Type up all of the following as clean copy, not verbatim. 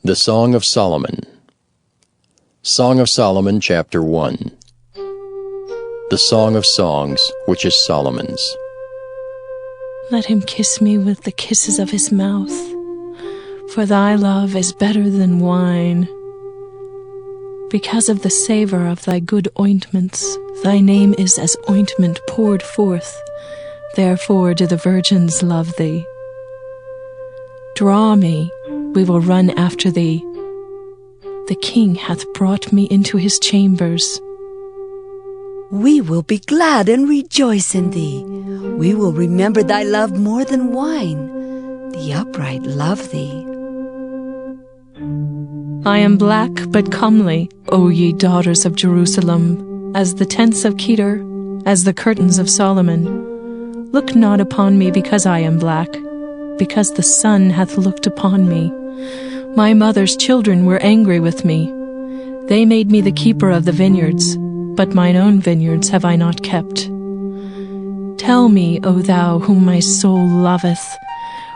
The Song of Solomon. Song of Solomon, chapter 1. The Song of Songs, which is Solomon's. Let him kiss me with the kisses of his mouth, for thy love is better than wine. Because of the savor of thy good ointments, thy name is as ointment poured forth. Therefore do the virgins love thee. Draw me, we will run after thee. The king hath brought me into his chambers. We will be glad and rejoice in thee. We will remember thy love more than wine. The upright love thee. I am black but comely, O ye daughters of Jerusalem, as the tents of Kedar, as the curtains of Solomon. Look not upon me because I am black, because the sun hath looked upon me. My mother's children were angry with me. They made me the keeper of the vineyards, but mine own vineyards have I not kept. Tell me, O thou whom my soul loveth,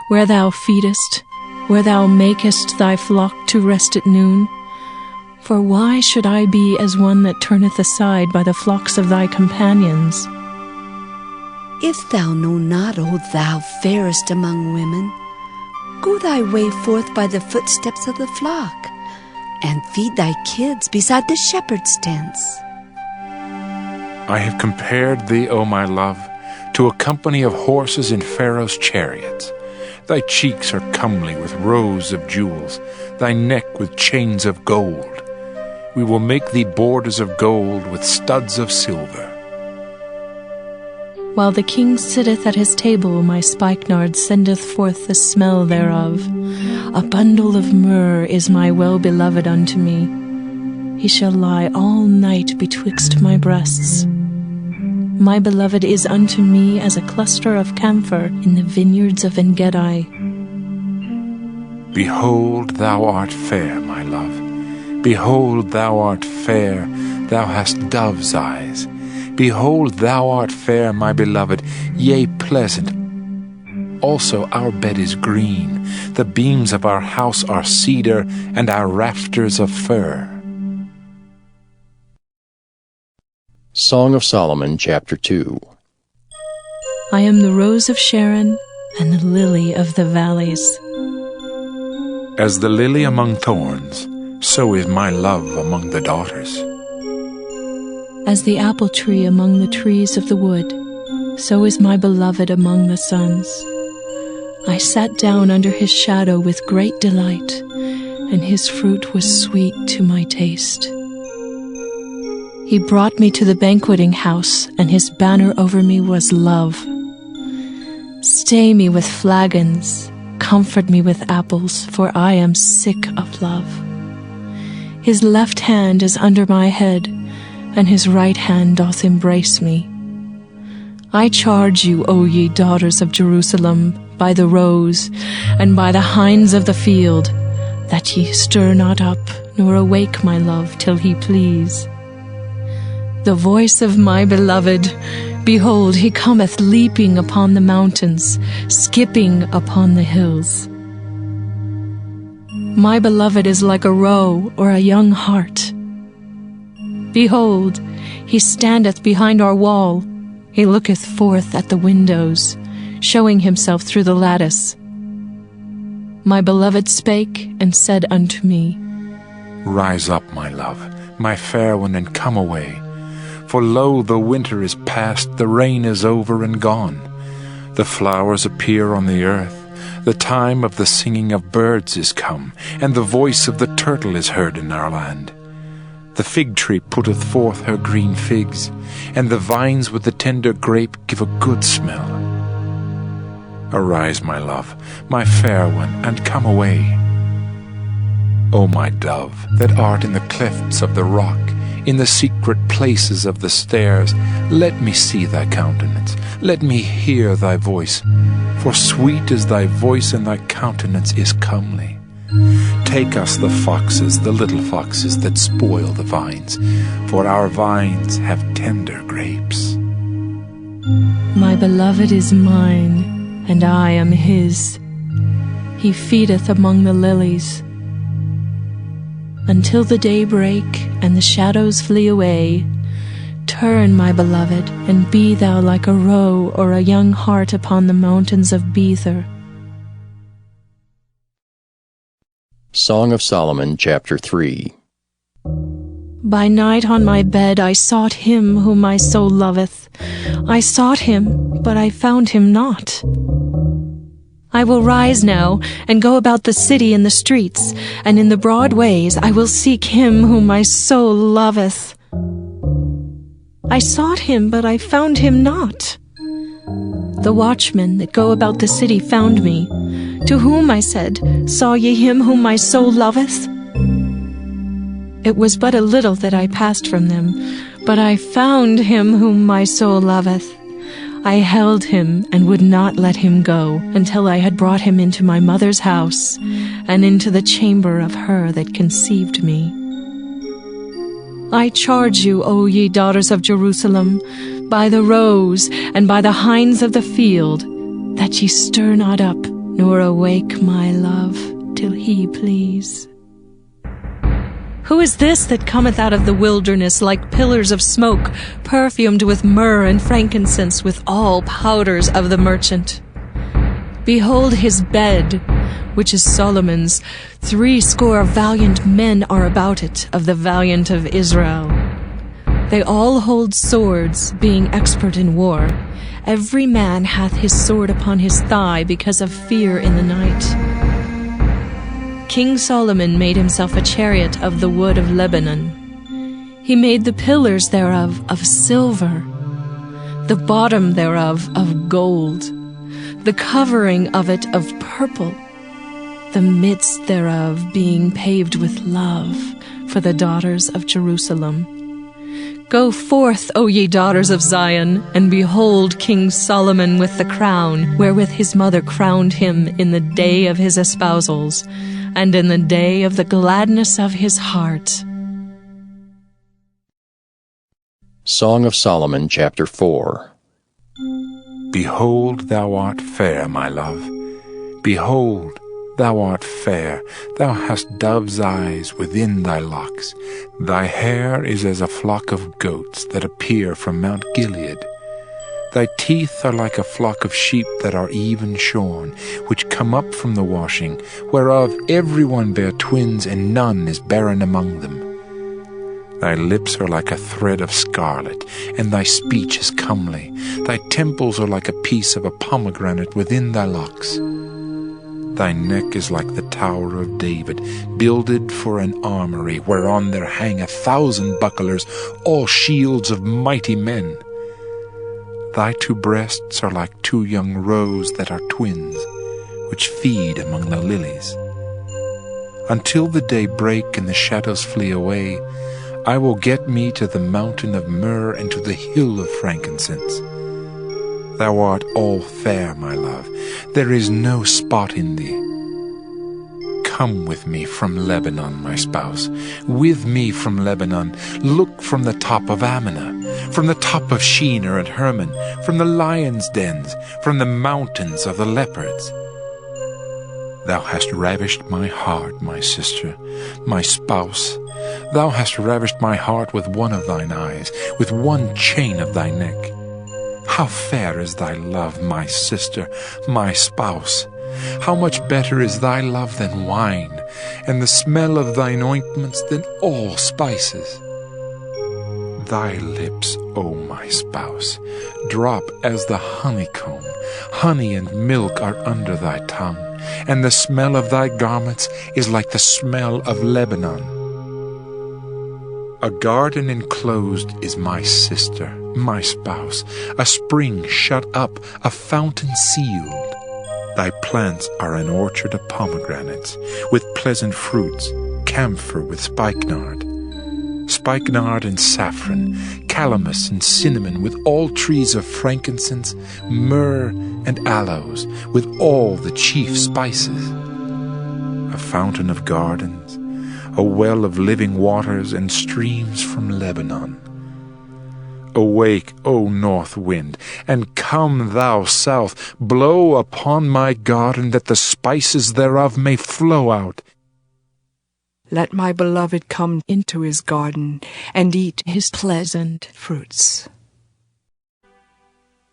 where thou feedest, where thou makest thy flock to rest at noon. For why should I be as one that turneth aside by the flocks of thy companions? If thou know not, O thou fairest among women, go thy way forth by the footsteps of the flock, and feed thy kids beside the shepherd's tents. I have compared thee, O my love, to a company of horses in Pharaoh's chariots. Thy cheeks are comely with rows of jewels, thy neck with chains of gold. We will make thee borders of gold with studs of silver. While the king sitteth at his table, my spikenard sendeth forth the smell thereof. A bundle of myrrh is my well-beloved unto me. He shall lie all night betwixt my breasts. My beloved is unto me as a cluster of camphor in the vineyards of En-gedi. Behold, thou art fair, my love. Behold, thou art fair, thou hast dove's eyes. Behold, thou art fair, my beloved, yea, pleasant. Also our bed is green, the beams of our house are cedar, and our rafters of fir. Song of Solomon, chapter 2. I am the rose of Sharon and the lily of the valleys. As the lily among thorns, so is my love among the daughters. As the apple tree among the trees of the wood, so is my beloved among the sons. I sat down under his shadow with great delight, and his fruit was sweet to my taste. He brought me to the banqueting house, and his banner over me was love. Stay me with flagons, comfort me with apples, for I am sick of love. His left hand is under my head, and his right hand doth embrace me. I charge you, O ye daughters of Jerusalem, by the roes, and by the hinds of the field, that ye stir not up, nor awake my love, till he please. The voice of my beloved, behold, he cometh leaping upon the mountains, skipping upon the hills. My beloved is like a roe or a young hart. Behold, he standeth behind our wall. He looketh forth at the windows, showing himself through the lattice. My beloved spake and said unto me, Rise up, my love, my fair one, and come away. For lo, the winter is past, the rain is over and gone. The flowers appear on the earth. The time of the singing of birds is come, and the voice of the turtle is heard in our land. The fig tree putteth forth her green figs, and the vines with the tender grape give a good smell. Arise, my love, my fair one, and come away. O my dove, that art in the clefts of the rock, in the secret places of the stairs, let me see thy countenance, let me hear thy voice, for sweet is thy voice, and thy countenance is comely. Take us the foxes, the little foxes that spoil the vines, for our vines have tender grapes. My beloved is mine, and I am his. He feedeth among the lilies. until the day break and the shadows flee away. Turn, my beloved, and be thou like a roe or a young hart upon the mountains of Bether. Song of Solomon, chapter 3. By night on my bed I sought him whom my soul loveth. I sought him, but I found him not. I will rise now, and go about the city in the streets, and in the broad ways I will seek him whom my soul loveth. I sought him, but I found him not. The watchmen that go about the city found me. To whom I said, Saw ye him whom my soul loveth? It was but a little that I passed from them, but I found him whom my soul loveth. I held him and would not let him go until I had brought him into my mother's house and into the chamber of her that conceived me. I charge you, O ye daughters of Jerusalem, by the roes and by the hinds of the field, that ye stir not up, nor awake my love, till he please. Who is this that cometh out of the wilderness like pillars of smoke, perfumed with myrrh and frankincense, with all powders of the merchant? Behold his bed, which is Solomon's. 80 valiant men are about it, of the valiant of Israel. They all hold swords, being expert in war. Every man hath his sword upon his thigh, because of fear in the night. King Solomon made himself a chariot of the wood of Lebanon. He made the pillars thereof of silver, the bottom thereof of gold, the covering of it of purple, the midst thereof being paved with love for the daughters of Jerusalem. Go forth, O ye daughters of Zion, and behold King Solomon with the crown, wherewith his mother crowned him in the day of his espousals, and in the day of the gladness of his heart. Song of Solomon, chapter 4. Behold, thou art fair, my love. Behold, thou art fair. Thou hast dove's eyes within thy locks. Thy hair is as a flock of goats that appear from Mount Gilead. Thy teeth are like a flock of sheep that are even shorn, which come up from the washing, whereof every one bear twins, and none is barren among them. Thy lips are like a thread of scarlet, and thy speech is comely. Thy temples are like a piece of a pomegranate within thy locks. Thy neck is like the Tower of David, builded for an armory, whereon there hang 1,000 bucklers, all shields of mighty men. Thy 2 breasts are like 2 young roes that are twins, which feed among the lilies. Until the day break and the shadows flee away, I will get me to the mountain of myrrh and to the hill of frankincense. Thou art all fair, my love. There is no spot in thee. Come with me from Lebanon, my spouse. With me from Lebanon. Look from the top of Amana, from the top of Shinar and Hermon, from the lions' dens, from the mountains of the leopards. Thou hast ravished my heart, my sister, my spouse. Thou hast ravished my heart with one of thine eyes, with one chain of thy neck. How fair is thy love, my sister, my spouse! How much better is thy love than wine, and the smell of thine ointments than all spices. Thy lips, O my spouse, drop as the honeycomb. Honey and milk are under thy tongue, and the smell of thy garments is like the smell of Lebanon. A garden enclosed is my sister, my spouse, a spring shut up, a fountain sealed. Thy plants are an orchard of pomegranates, with pleasant fruits, camphor with spikenard and saffron, calamus and cinnamon, with all trees of frankincense, myrrh and aloes, with all the chief spices. A fountain of gardens, a well of living waters, and streams from Lebanon. Awake, O north wind, and come thou south, blow upon my garden, that the spices thereof may flow out. Let my beloved come into his garden and eat his pleasant fruits.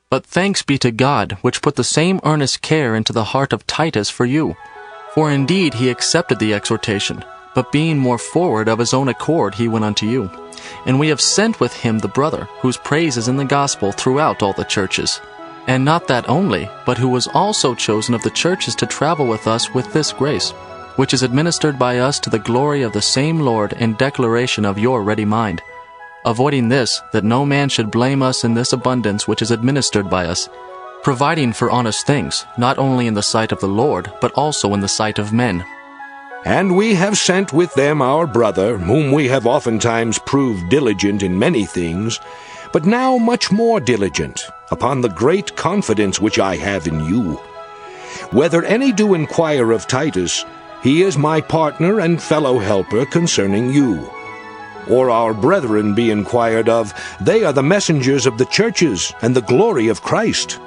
But thanks be to God, which put the same earnest care into the heart of Titus for you. For indeed he accepted the exhortation, but being more forward of his own accord he went unto you. And we have sent with him the brother, whose praise is in the gospel throughout all the churches. And not that only, but who was also chosen of the churches to travel with us with this grace, which is administered by us to the glory of the same Lord in declaration of your ready mind. Avoiding this, that no man should blame us in this abundance which is administered by us, providing for honest things, not only in the sight of the Lord, but also in the sight of men. And we have sent with them our brother, whom we have oftentimes proved diligent in many things, but now much more diligent, upon the great confidence which I have in you. Whether any do inquire of Titus, he is my partner and fellow helper concerning you. Or our brethren be inquired of, they are the messengers of the churches, and the glory of Christ.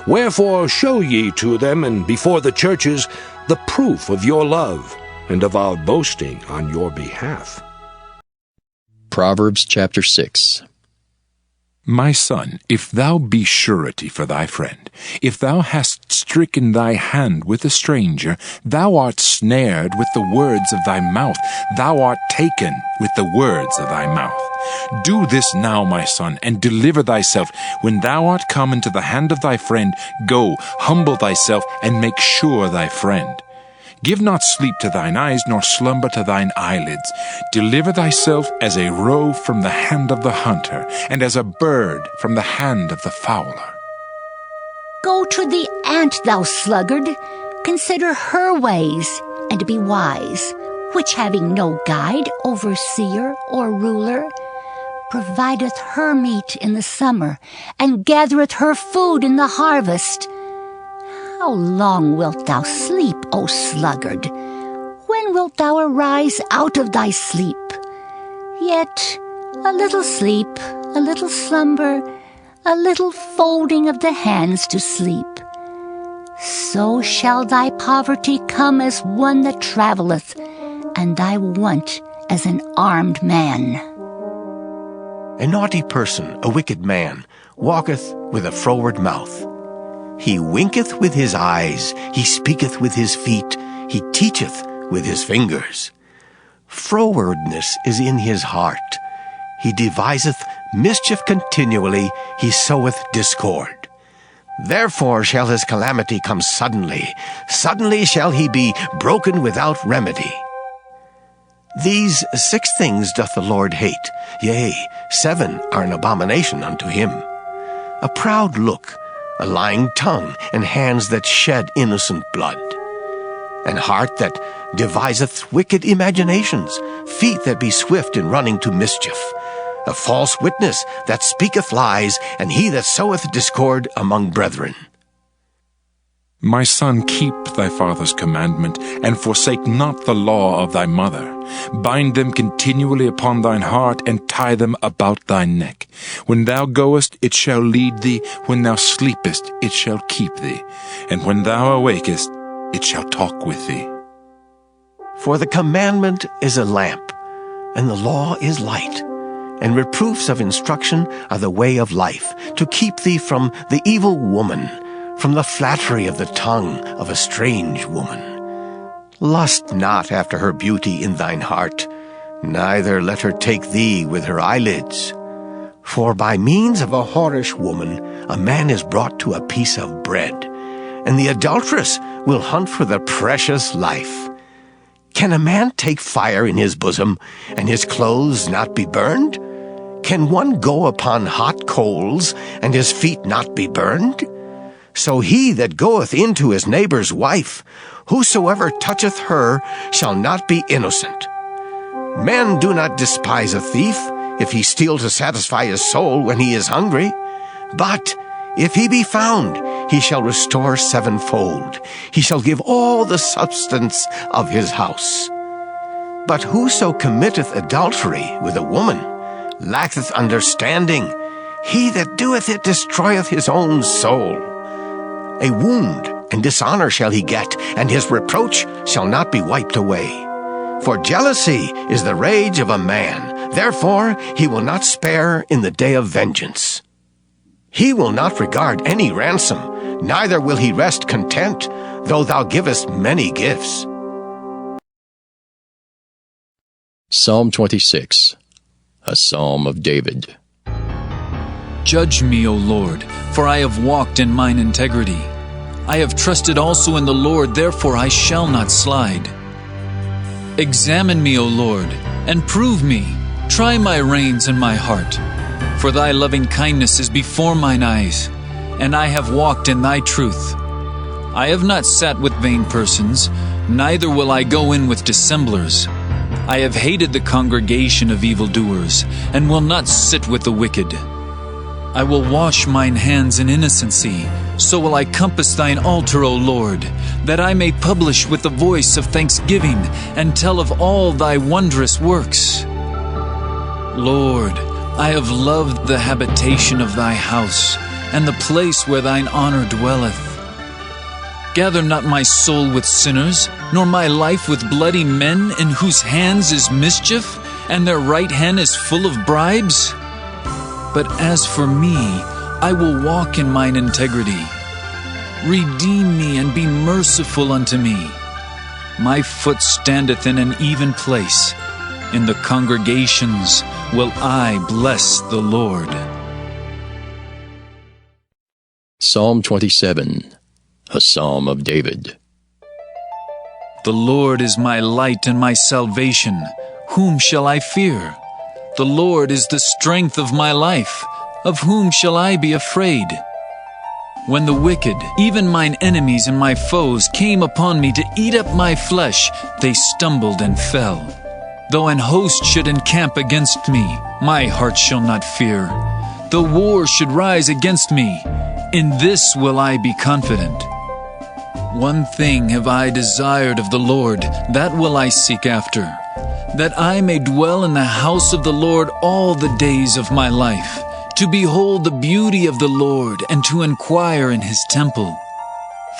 Wherefore show ye to them, and before the churches, the proof of your love, and of our boasting on your behalf. Proverbs chapter 6. My son, if thou be surety for thy friend, if thou hast stricken thy hand with a stranger, thou art snared with the words of thy mouth, thou art taken with the words of thy mouth. Do this now, my son, and deliver thyself. When thou art come into the hand of thy friend, go, humble thyself, and make sure thy friend. Give not sleep to thine eyes, nor slumber to thine eyelids. Deliver thyself as a roe from the hand of the hunter, and as a bird from the hand of the fowler. Go to the ant, thou sluggard, consider her ways, and be wise, which having no guide, overseer, or ruler, provideth her meat in the summer, and gathereth her food in the harvest. How long wilt thou sleep, O sluggard? When wilt thou arise out of thy sleep? Yet a little sleep, a little slumber, a little folding of the hands to sleep. So shall thy poverty come as one that travelleth, and thy want as an armed man. A naughty person, a wicked man, walketh with a froward mouth. He winketh with his eyes, he speaketh with his feet, he teacheth with his fingers. Frowardness is in his heart. He deviseth mischief continually, he soweth discord. Therefore shall his calamity come suddenly, suddenly shall he be broken without remedy. These 6 things doth the Lord hate, yea, 7 are an abomination unto him: a proud look, a lying tongue, and hands that shed innocent blood, an heart that deviseth wicked imaginations, feet that be swift in running to mischief, a false witness that speaketh lies, and he that soweth discord among brethren. My son, keep thy father's commandment, and forsake not the law of thy mother. Bind them continually upon thine heart, and tie them about thy neck. When thou goest, it shall lead thee. When thou sleepest, it shall keep thee. And when thou awakest, it shall talk with thee. For the commandment is a lamp, and the law is light, and reproofs of instruction are the way of life, to keep thee from the evil woman, from the flattery of the tongue of a strange woman. Lust not after her beauty in thine heart, neither let her take thee with her eyelids. For by means of a whorish woman a man is brought to a piece of bread, and the adulteress will hunt for the precious life. Can a man take fire in his bosom, and his clothes not be burned? Can one go upon hot coals, and his feet not be burned? So he that goeth into his neighbor's wife, whosoever toucheth her shall not be innocent. Men do not despise a thief, if he steal to satisfy his soul when he is hungry. But if he be found, he shall restore 7-fold. He shall give all the substance of his house. But whoso committeth adultery with a woman lacketh understanding. He that doeth it destroyeth his own soul. A wound and dishonor shall he get, and his reproach shall not be wiped away. For jealousy is the rage of a man. Therefore he will not spare in the day of vengeance. He will not regard any ransom, neither will he rest content, though thou givest many gifts. Psalm 26, a psalm of David. Judge me, O Lord, for I have walked in mine integrity. I have trusted also in the Lord, therefore I shall not slide. Examine me, O Lord, and prove me. Try my reins and my heart. For thy loving kindness is before mine eyes, and I have walked in thy truth. I have not sat with vain persons, neither will I go in with dissemblers. I have hated the congregation of evildoers, and will not sit with the wicked. I will wash mine hands in innocency, so will I compass thine altar, O Lord, that I may publish with the voice of thanksgiving, and tell of all thy wondrous works. Lord, I have loved the habitation of thy house, and the place where thine honor dwelleth. Gather not my soul with sinners, nor my life with bloody men, in whose hands is mischief, and their right hand is full of bribes. But as for me, I will walk in mine integrity. Redeem me and be merciful unto me. My foot standeth in an even place. In the congregations will I bless the Lord. Psalm 27, a psalm of David. The Lord is my light and my salvation. Whom shall I fear? The Lord is the strength of my life. Of whom shall I be afraid? When the wicked, even mine enemies and my foes, came upon me to eat up my flesh, they stumbled and fell. Though an host should encamp against me, my heart shall not fear. Though war should rise against me, in this will I be confident. One thing have I desired of the Lord, that will I seek after, that I may dwell in the house of the Lord all the days of my life, to behold the beauty of the Lord, and to inquire in his temple.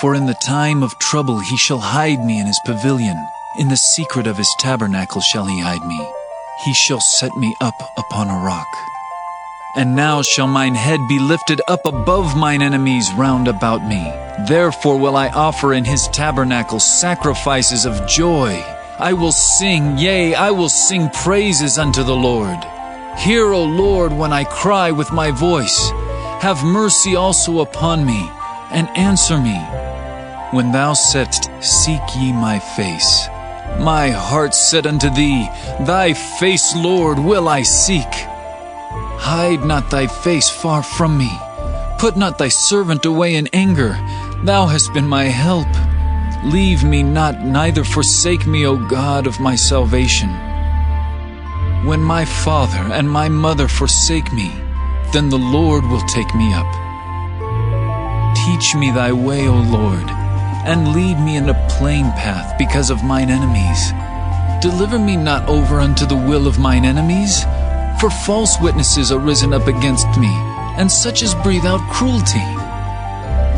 For in the time of trouble he shall hide me in his pavilion. In the secret of his tabernacle shall he hide me. He shall set me up upon a rock. And now shall mine head be lifted up above mine enemies round about me. Therefore will I offer in his tabernacle sacrifices of joy. I will sing, yea, I will sing praises unto the Lord. Hear, O Lord, when I cry with my voice. Have mercy also upon me, and answer me. When thou saidst, Seek ye my face, my heart said unto thee, Thy face, Lord, will I seek. Hide not thy face far from me. Put not thy servant away in anger. Thou hast been my help. Leave me not, neither forsake me, O God of my salvation. When my father and my mother forsake me, then the Lord will take me up. Teach me thy way, O Lord, and lead me in a plain path because of mine enemies. Deliver me not over unto the will of mine enemies, for false witnesses are risen up against me, and such as breathe out cruelty.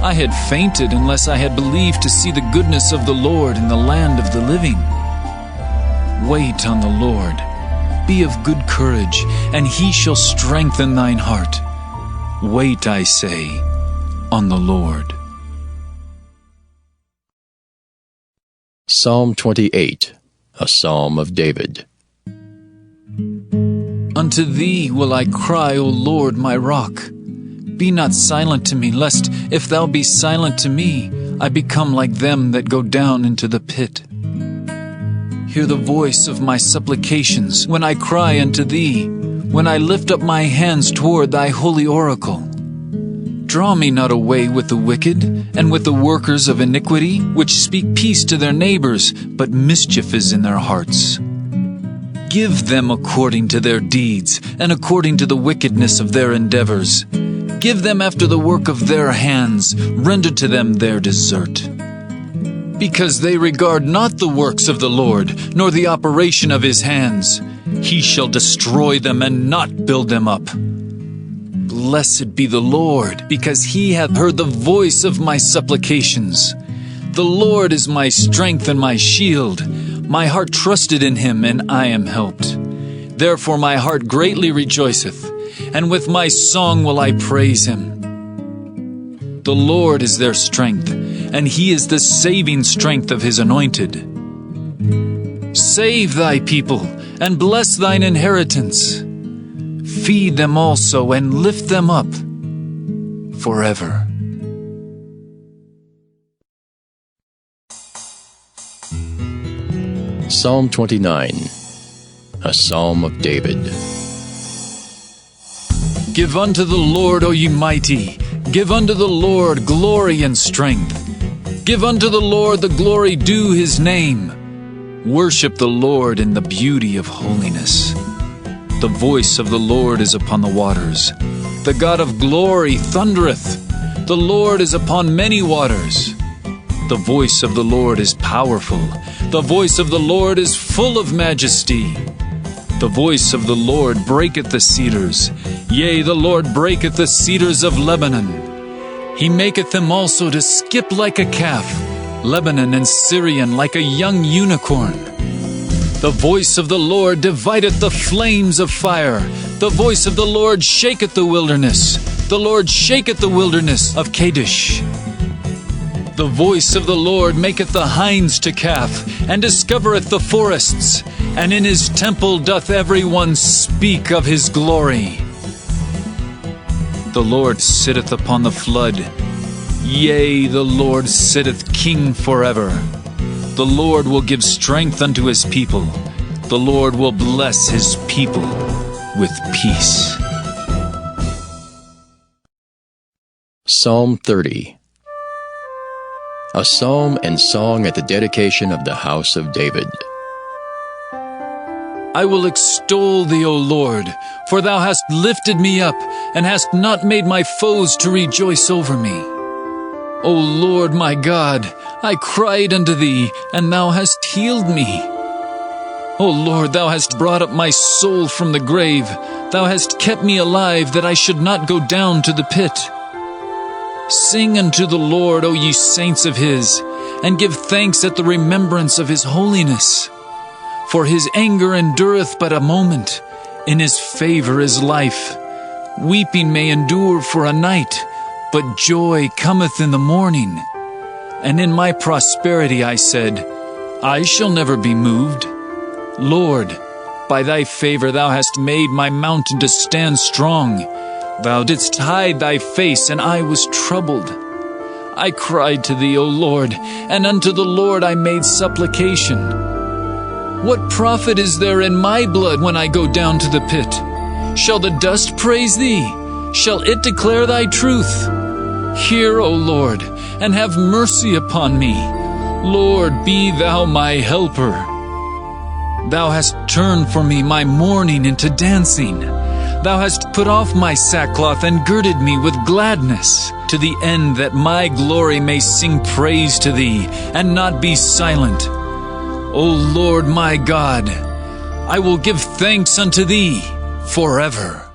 I had fainted unless I had believed to see the goodness of the Lord in the land of the living. Wait on the Lord. Be of good courage, and he shall strengthen thine heart. Wait, I say, on the Lord. Psalm 28, a psalm of David. Unto thee will I cry, O Lord, my rock. Be not silent to me, lest, if thou be silent to me, I become like them that go down into the pit. Hear the voice of my supplications when I cry unto thee, when I lift up my hands toward thy holy oracle. Draw me not away with the wicked, and with the workers of iniquity, which speak peace to their neighbors, but mischief is in their hearts. Give them according to their deeds, and according to the wickedness of their endeavors. Give them after the work of their hands, render to them their desert. Because they regard not the works of the Lord, nor the operation of his hands, he shall destroy them and not build them up. Blessed be the Lord, because he hath heard the voice of my supplications. The Lord is my strength and my shield. My heart trusted in him, and I am helped. Therefore my heart greatly rejoiceth, and with my song will I praise him. The Lord is their strength, and he is the saving strength of his anointed. Save thy people, and bless thine inheritance. Feed them also, and lift them up forever. Psalm 29, a psalm of David. Give unto the Lord, O ye mighty, give unto the Lord glory and strength. Give unto the Lord the glory due his name. Worship the Lord in the beauty of holiness. The voice of the Lord is upon the waters. The God of glory thundereth. The Lord is upon many waters. The voice of the Lord is powerful. The voice of the Lord is full of majesty. The voice of the Lord breaketh the cedars. Yea, the Lord breaketh the cedars of Lebanon. He maketh them also to skip like a calf, Lebanon and Syrian like a young unicorn. The voice of the Lord divideth the flames of fire. The voice of the Lord shaketh the wilderness. The Lord shaketh the wilderness of Kadesh. The voice of the Lord maketh the hinds to calf, and discovereth the forests, and in his temple doth every one speak of his glory. The Lord sitteth upon the flood. Yea, the Lord sitteth king forever. The Lord will give strength unto his people. The Lord will bless his people with peace. Psalm 30, a psalm and song at the dedication of the house of David. I will extol thee, O Lord, for thou hast lifted me up, and hast not made my foes to rejoice over me. O Lord my God, I cried unto thee, and thou hast healed me. O Lord, thou hast brought up my soul from the grave. Thou hast kept me alive, that I should not go down to the pit. Sing unto the Lord, O ye saints of his, and give thanks at the remembrance of his holiness. For his anger endureth but a moment, in his favor is life. Weeping may endure for a night, but joy cometh in the morning. And in my prosperity I said, I shall never be moved. Lord, by thy favor thou hast made my mountain to stand strong. Thou didst hide thy face, and I was troubled. I cried to thee, O Lord, and unto the Lord I made supplication. What profit is there in my blood when I go down to the pit? Shall the dust praise thee? Shall it declare thy truth? Hear, O Lord, and have mercy upon me. Lord, be thou my helper. Thou hast turned for me my mourning into dancing. Thou hast put off my sackcloth and girded me with gladness, to the end that my glory may sing praise to thee, and not be silent. O Lord my God, I will give thanks unto thee forever.